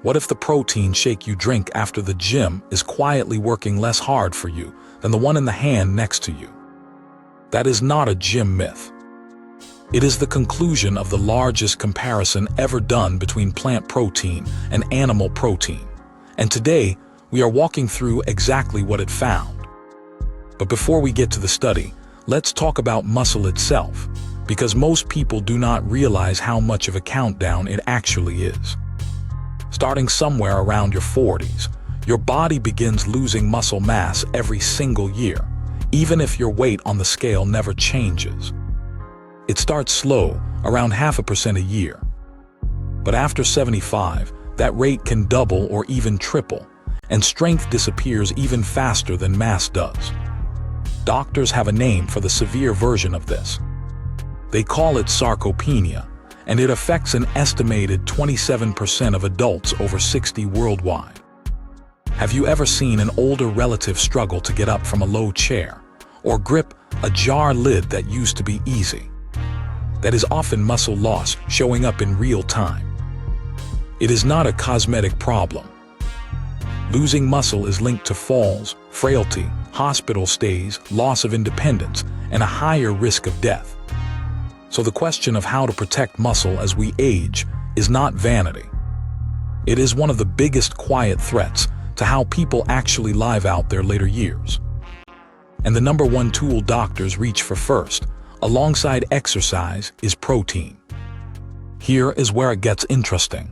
What if the protein shake you drink after the gym is quietly working less hard for you than the one in the hand next to you? That is not a gym myth. It is the conclusion of the largest comparison ever done between plant protein and animal protein. And today, we are walking through exactly what it found. But before we get to the study, let's talk about muscle itself, because most people do not realize how much of a countdown it actually is. Starting somewhere around your 40s, your body begins losing muscle mass every single year, even if your weight on the scale never changes. It starts slow, around 0.5% a year. But after 75, that rate can double or even triple, and strength disappears even faster than mass does. Doctors have a name for the severe version of this. They call it sarcopenia, and it affects an estimated 27% of adults over 60 worldwide. Have you ever seen an older relative struggle to get up from a low chair, or grip a jar lid that used to be easy? That is often muscle loss showing up in real time. It is not a cosmetic problem. Losing muscle is linked to falls, frailty, hospital stays, loss of independence, and a higher risk of death. So the question of how to protect muscle as we age is not vanity. It is one of the biggest quiet threats to how people actually live out their later years. And the number one tool doctors reach for first, alongside exercise, is protein. Here is where it gets interesting.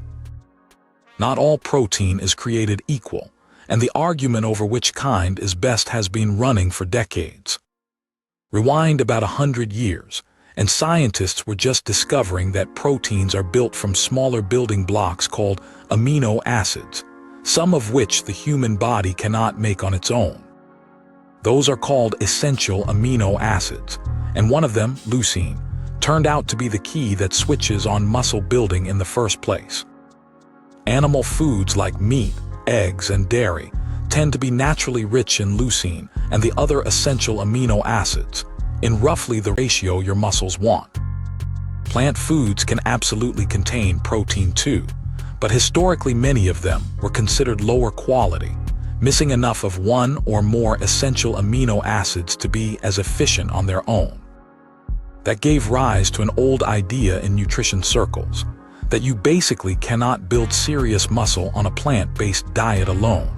Not all protein is created equal, and the argument over which kind is best has been running for decades. Rewind about 100 years, and scientists were just discovering that proteins are built from smaller building blocks called amino acids, some of which the human body cannot make on its own. Those are called essential amino acids, and one of them, leucine, turned out to be the key that switches on muscle building in the first place. Animal foods like meat, eggs, and dairy tend to be naturally rich in leucine and the other essential amino acids, in roughly the ratio your muscles want. Plant foods can absolutely contain protein too, but historically many of them were considered lower quality, missing enough of one or more essential amino acids to be as efficient on their own. That gave rise to an old idea in nutrition circles, that you basically cannot build serious muscle on a plant-based diet alone.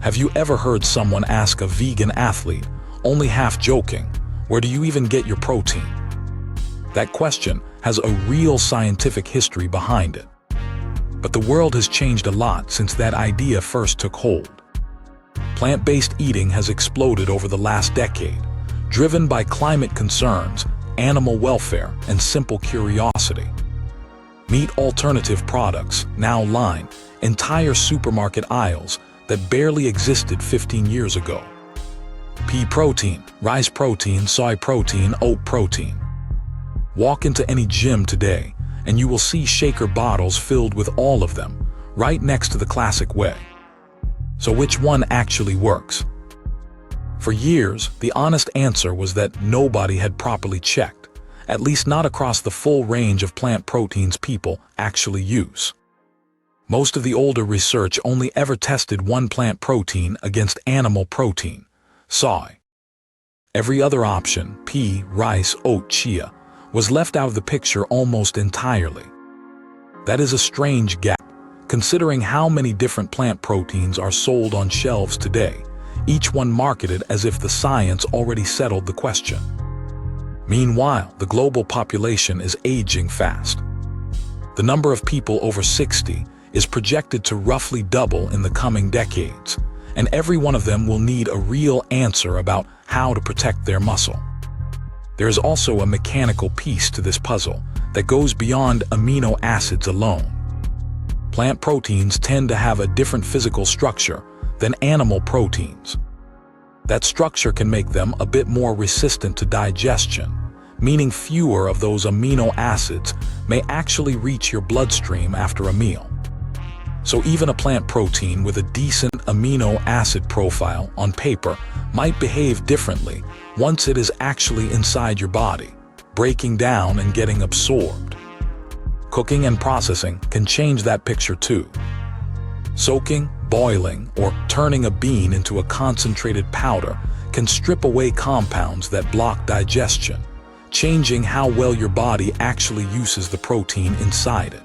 Have you ever heard someone ask a vegan athlete, only half joking, where do you even get your protein? That question has a real scientific history behind it. But the world has changed a lot since that idea first took hold. Plant-based eating has exploded over the last decade, driven by climate concerns, animal welfare, and simple curiosity. Meat alternative products now line entire supermarket aisles that barely existed 15 years ago. Pea protein, rice protein, soy protein, oat protein. Walk into any gym today, and you will see shaker bottles filled with all of them, right next to the classic whey. So which one actually works? For years, the honest answer was that nobody had properly checked, at least not across the full range of plant proteins people actually use. Most of the older research only ever tested one plant protein against animal protein, soy. Every other option, pea, rice, oat, chia, was left out of the picture almost entirely. That is a strange gap, considering how many different plant proteins are sold on shelves today, each one marketed as if the science already settled the question. Meanwhile, the global population is aging fast. The number of people over 60 is projected to roughly double in the coming decades, and every one of them will need a real answer about how to protect their muscle. There is also a mechanical piece to this puzzle that goes beyond amino acids alone. Plant proteins tend to have a different physical structure than animal proteins. That structure can make them a bit more resistant to digestion, meaning fewer of those amino acids may actually reach your bloodstream after a meal. So even a plant protein with a decent amino acid profile on paper might behave differently once it is actually inside your body, breaking down and getting absorbed. Cooking and processing can change that picture too. Soaking, boiling, or turning a bean into a concentrated powder can strip away compounds that block digestion, changing how well your body actually uses the protein inside it.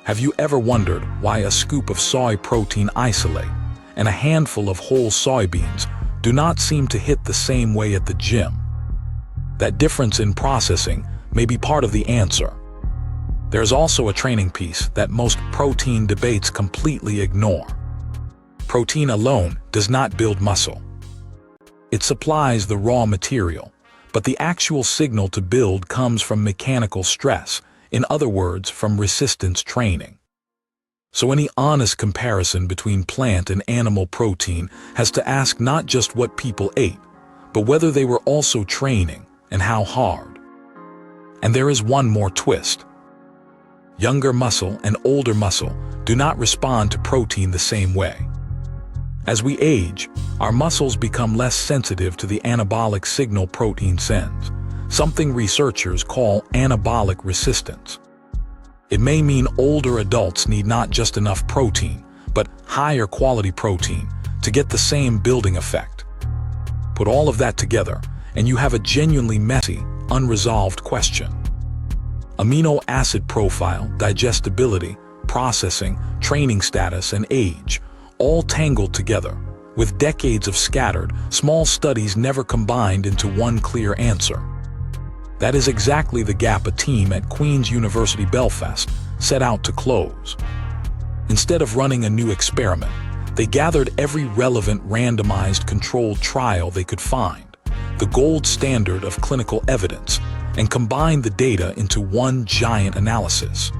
Have you ever wondered why a scoop of soy protein isolate and a handful of whole soybeans do not seem to hit the same way at the gym? That difference in processing may be part of the answer. There's also a training piece that most protein debates completely ignore. Protein alone does not build muscle. It supplies the raw material, but the actual signal to build comes from mechanical stress, in other words, from resistance training. So any honest comparison between plant and animal protein has to ask not just what people ate, but whether they were also training and how hard. And there is one more twist. Younger muscle and older muscle do not respond to protein the same way. As we age, our muscles become less sensitive to the anabolic signal protein sends, something researchers call anabolic resistance. It may mean older adults need not just enough protein, but higher quality protein to get the same building effect. Put all of that together, and you have a genuinely messy, unresolved question. Amino acid profile, digestibility, processing, training status, and age, all tangled together, with decades of scattered, small studies never combined into one clear answer. That is exactly the gap a team at Queen's University Belfast set out to close. Instead of running a new experiment, they gathered every relevant randomized controlled trial they could find, the gold standard of clinical evidence, and combined the data into one giant analysis.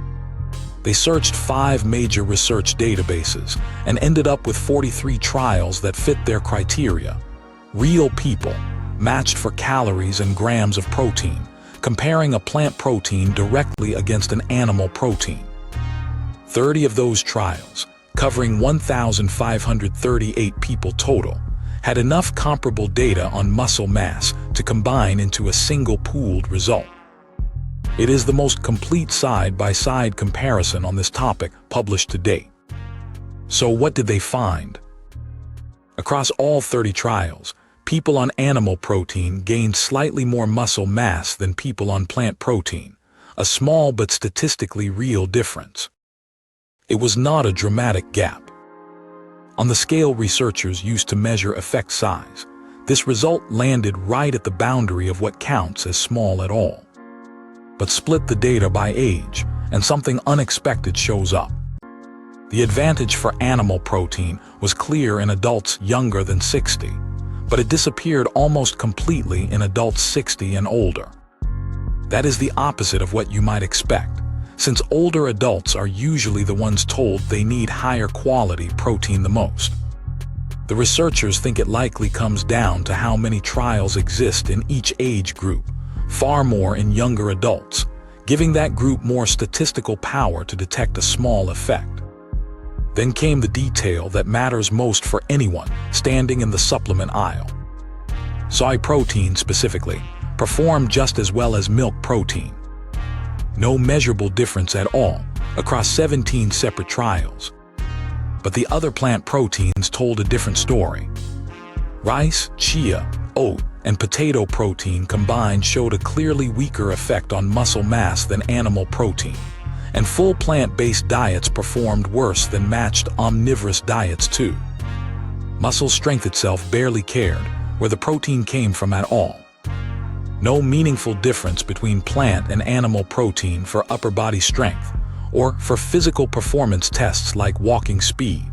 They searched 5 major research databases and ended up with 43 trials that fit their criteria. Real people, matched for calories and grams of protein, comparing a plant protein directly against an animal protein. 30 of those trials, covering 1,538 people total, had enough comparable data on muscle mass to combine into a single pooled result. It is the most complete side-by-side comparison on this topic published to date. So what did they find? Across all 30 trials, people on animal protein gained slightly more muscle mass than people on plant protein, a small but statistically real difference. It was not a dramatic gap. On the scale researchers used to measure effect size, this result landed right at the boundary of what counts as small at all. But split the data by age, and something unexpected shows up. The advantage for animal protein was clear in adults younger than 60, but it disappeared almost completely in adults 60 and older. That is the opposite of what you might expect, since older adults are usually the ones told they need higher quality protein the most. The researchers think it likely comes down to how many trials exist in each age group, far more in younger adults, giving that group more statistical power to detect a small effect. Then came the detail that matters most for anyone standing in the supplement aisle. Soy protein specifically performed just as well as milk protein. No measurable difference at all across 17 separate trials. But the other plant proteins told a different story. Rice, chia, oat, and potato protein combined showed a clearly weaker effect on muscle mass than animal protein, and full plant-based diets performed worse than matched omnivorous diets too. Muscle strength itself barely cared where the protein came from at all. No meaningful difference between plant and animal protein for upper body strength, or for physical performance tests like walking speed.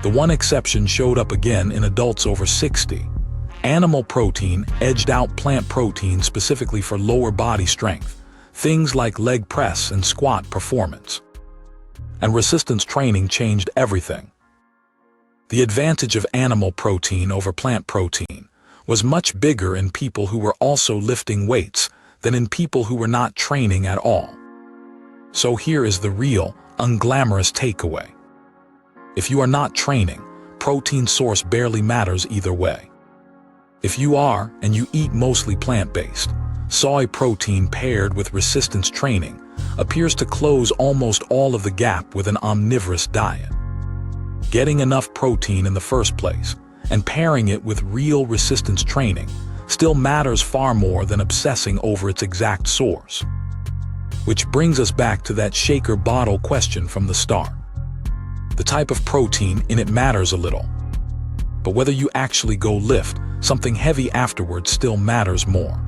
The one exception showed up again in adults over 60. Animal protein edged out plant protein specifically for lower body strength, things like leg press and squat performance. And resistance training changed everything. The advantage of animal protein over plant protein was much bigger in people who were also lifting weights than in people who were not training at all. So here is the real, unglamorous takeaway. If you are not training, protein source barely matters either way. If you are, and you eat mostly plant-based, soy protein paired with resistance training appears to close almost all of the gap with an omnivorous diet. Getting enough protein in the first place and pairing it with real resistance training still matters far more than obsessing over its exact source. Which brings us back to that shaker bottle question from the start. The type of protein in it matters a little, but whether you actually go lift something heavy afterwards still matters more.